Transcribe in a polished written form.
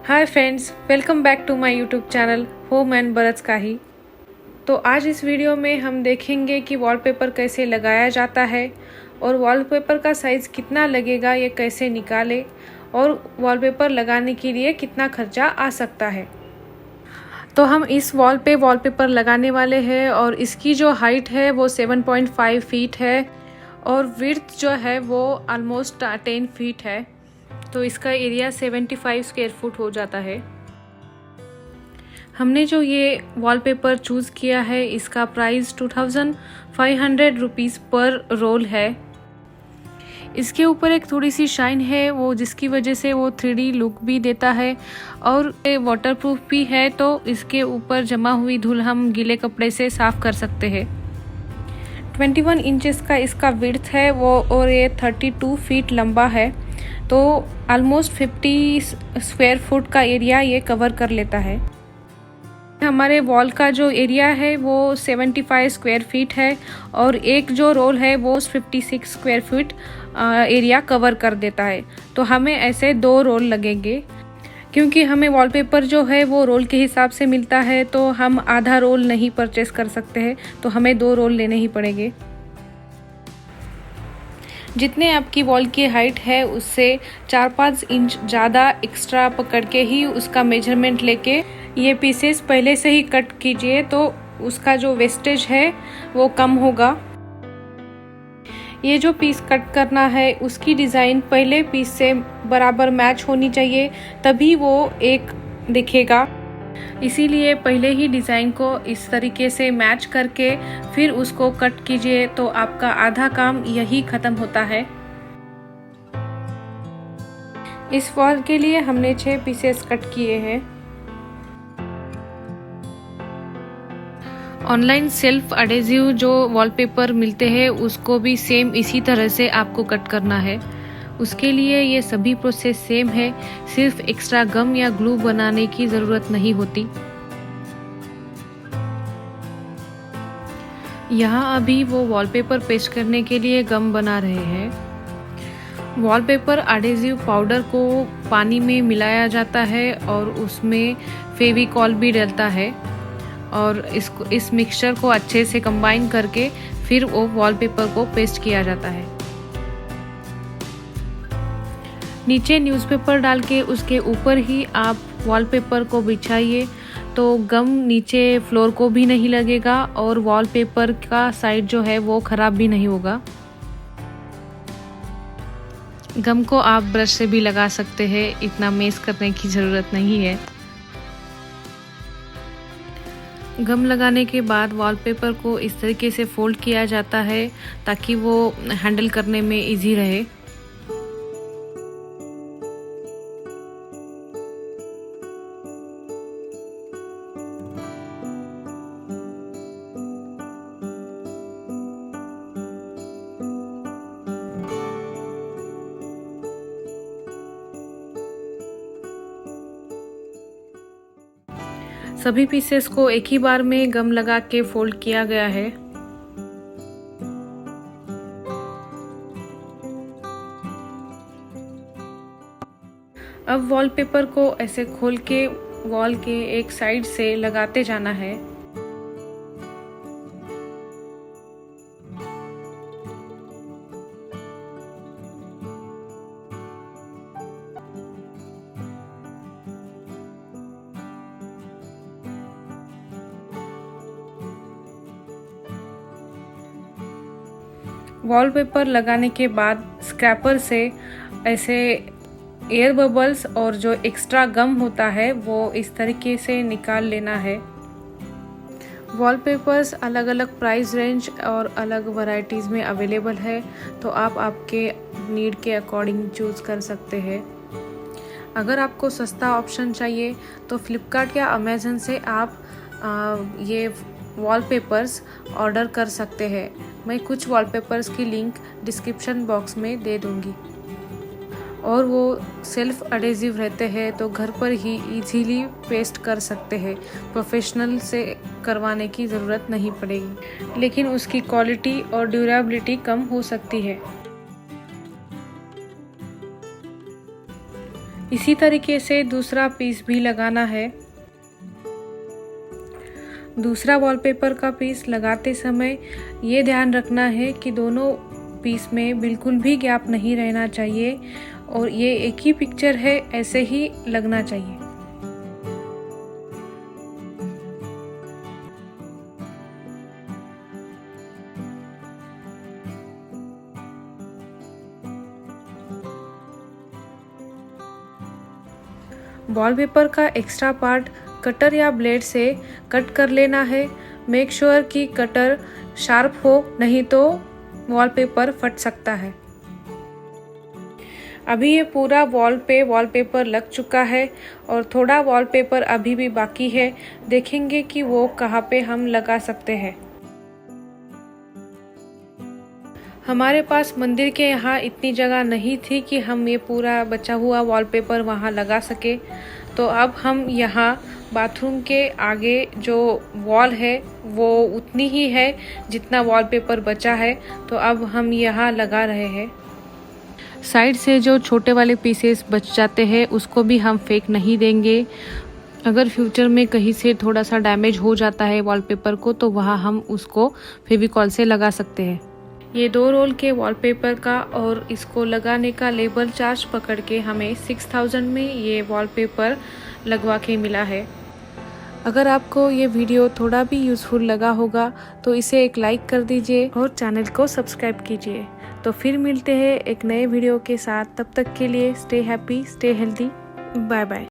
Hi friends, welcome back to my YouTube channel home and बरस काही। तो आज इस वीडियो में हम देखेंगे कि वॉलपेपर कैसे लगाया जाता है और वॉलपेपर का साइज़ कितना लगेगा, ये कैसे निकाले और वॉलपेपर लगाने के लिए कितना खर्चा आ सकता है। तो हम इस वॉल पे वॉलपेपर लगाने वाले हैं और इसकी जो हाइट है वो 7.5 फीट है और विड्थ जो है वो ऑलमोस्ट 10 फीट है। तो इसका एरिया 75 स्क्वायर फुट हो जाता है। हमने जो ये वॉलपेपर चूज़ किया है इसका प्राइस 2500 रुपीज़ पर रोल है। इसके ऊपर एक थोड़ी सी शाइन है वो, जिसकी वजह से वो 3D लुक भी देता है और ये वाटरप्रूफ भी है, तो इसके ऊपर जमा हुई धूल हम गीले कपड़े से साफ़ कर सकते हैं। 21 इंचेस का इसका विड्थ है वो और ये 32 फीट लंबा है, तो ऑलमोस्ट 50 स्क्वायर फुट का एरिया ये कवर कर लेता है। हमारे वॉल का जो एरिया है वो 75 स्क्वायर फीट है और एक जो रोल है वो 56 स्क्वायर फीट एरिया कवर कर देता है। तो हमें ऐसे 2 रोल लगेंगे। क्योंकि हमें वॉलपेपर जो है वो रोल के हिसाब से मिलता है, तो हम आधा रोल नहीं परचेस कर सकते हैं, तो हमें 2 रोल लेने ही पड़ेंगे। जितने आपकी वॉल की हाइट है उससे 4-5 इंच ज़्यादा एक्स्ट्रा पकड़ के ही उसका मेजरमेंट लेके ये पीसेस पहले से ही कट कीजिए, तो उसका जो वेस्टेज है वो कम होगा। ये जो पीस कट करना है उसकी डिज़ाइन पहले पीस से बराबर मैच होनी चाहिए, तभी वो एक दिखेगा। इसीलिए पहले ही डिज़ाइन को इस तरीके से मैच करके फिर उसको कट कीजिए, तो आपका आधा काम यही ख़त्म होता है। इस वॉल के लिए हमने 6 पीसेस कट किए हैं। ऑनलाइन सेल्फ एडेसिव जो वॉलपेपर मिलते हैं उसको भी सेम इसी तरह से आपको कट करना है। उसके लिए ये सभी प्रोसेस सेम है, सिर्फ एक्स्ट्रा गम या ग्लू बनाने की ज़रूरत नहीं होती। यहाँ अभी वो वॉलपेपर पेस्ट करने के लिए गम बना रहे हैं। वॉलपेपर एडेसिव पाउडर को पानी में मिलाया जाता है और उसमें फेविकॉल भी डलता है और इस मिक्सचर को अच्छे से कंबाइन करके फिर वो वॉलपेपर को पेस्ट किया जाता है। नीचे न्यूज़पेपर डाल के उसके ऊपर ही आप वॉलपेपर को बिछाइए, तो गम नीचे फ्लोर को भी नहीं लगेगा और वॉलपेपर का साइड जो है वो ख़राब भी नहीं होगा। गम को आप ब्रश से भी लगा सकते हैं, इतना मेस करने की ज़रूरत नहीं है। गम लगाने के बाद वॉलपेपर को इस तरीके से फोल्ड किया जाता है ताकि वो हैंडल करने में इजी रहे। सभी पीसेस को एक ही बार में गम लगा के फोल्ड किया गया है। अब वॉलपेपर को ऐसे खोल के वॉल के एक साइड से लगाते जाना है। वॉलपेपर लगाने के बाद स्क्रैपर से ऐसे एयर बबल्स और जो एक्स्ट्रा गम होता है वो इस तरीके से निकाल लेना है। वॉलपेपर्स अलग अलग प्राइस रेंज और अलग वैरायटीज़ में अवेलेबल है, तो आप आपके नीड के अकॉर्डिंग चूज़ कर सकते हैं। अगर आपको सस्ता ऑप्शन चाहिए तो फ्लिपकार्ट या अमेज़न से आप ये वॉलपेपर्स ऑर्डर कर सकते हैं। मैं कुछ वॉलपेपर्स की लिंक डिस्क्रिप्शन बॉक्स में दे दूंगी और वो सेल्फ एडेसिव रहते हैं, तो घर पर ही इजीली पेस्ट कर सकते हैं। प्रोफेशनल से करवाने की ज़रूरत नहीं पड़ेगी, लेकिन उसकी क्वालिटी और ड्यूरेबिलिटी कम हो सकती है। इसी तरीके से दूसरा पीस भी लगाना है। दूसरा वॉलपेपर का पीस लगाते समय ये ध्यान रखना है कि दोनों पीस में बिल्कुल भी गैप नहीं रहना चाहिए और ये एक ही पिक्चर है ऐसे ही लगना चाहिए। वॉलपेपर का एक्स्ट्रा पार्ट कटर या ब्लेड से कट कर लेना है। मेक श्योर कि कटर शार्प हो, नहीं तो वॉलपेपर फट सकता है। अभी ये पूरा वॉल पे वॉलपेपर लग चुका है और थोड़ा वॉलपेपर अभी भी बाकी है। देखेंगे कि वो कहाँ पे हम लगा सकते हैं। हमारे पास मंदिर के यहाँ इतनी जगह नहीं थी कि हम ये पूरा बचा हुआ वॉलपेपर वहाँ लगा सके, तो अब हम यहाँ बाथरूम के आगे जो वॉल है वो उतनी ही है जितना वॉलपेपर बचा है, तो अब हम यहाँ लगा रहे हैं। साइड से जो छोटे वाले पीसेस बच जाते हैं उसको भी हम फेंक नहीं देंगे। अगर फ्यूचर में कहीं से थोड़ा सा डैमेज हो जाता है वॉलपेपर को, तो वहाँ हम उसको फेविकॉल से लगा सकते हैं। ये 2 रोल के वॉलपेपर का और इसको लगाने का लेबर चार्ज पकड़ के हमें 6000 में ये वॉलपेपर लगवा के मिला है। अगर आपको ये वीडियो थोड़ा भी यूज़फुल लगा होगा तो इसे एक लाइक कर दीजिए और चैनल को सब्सक्राइब कीजिए। तो फिर मिलते हैं एक नए वीडियो के साथ। तब तक के लिए stay happy, stay healthy, bye bye.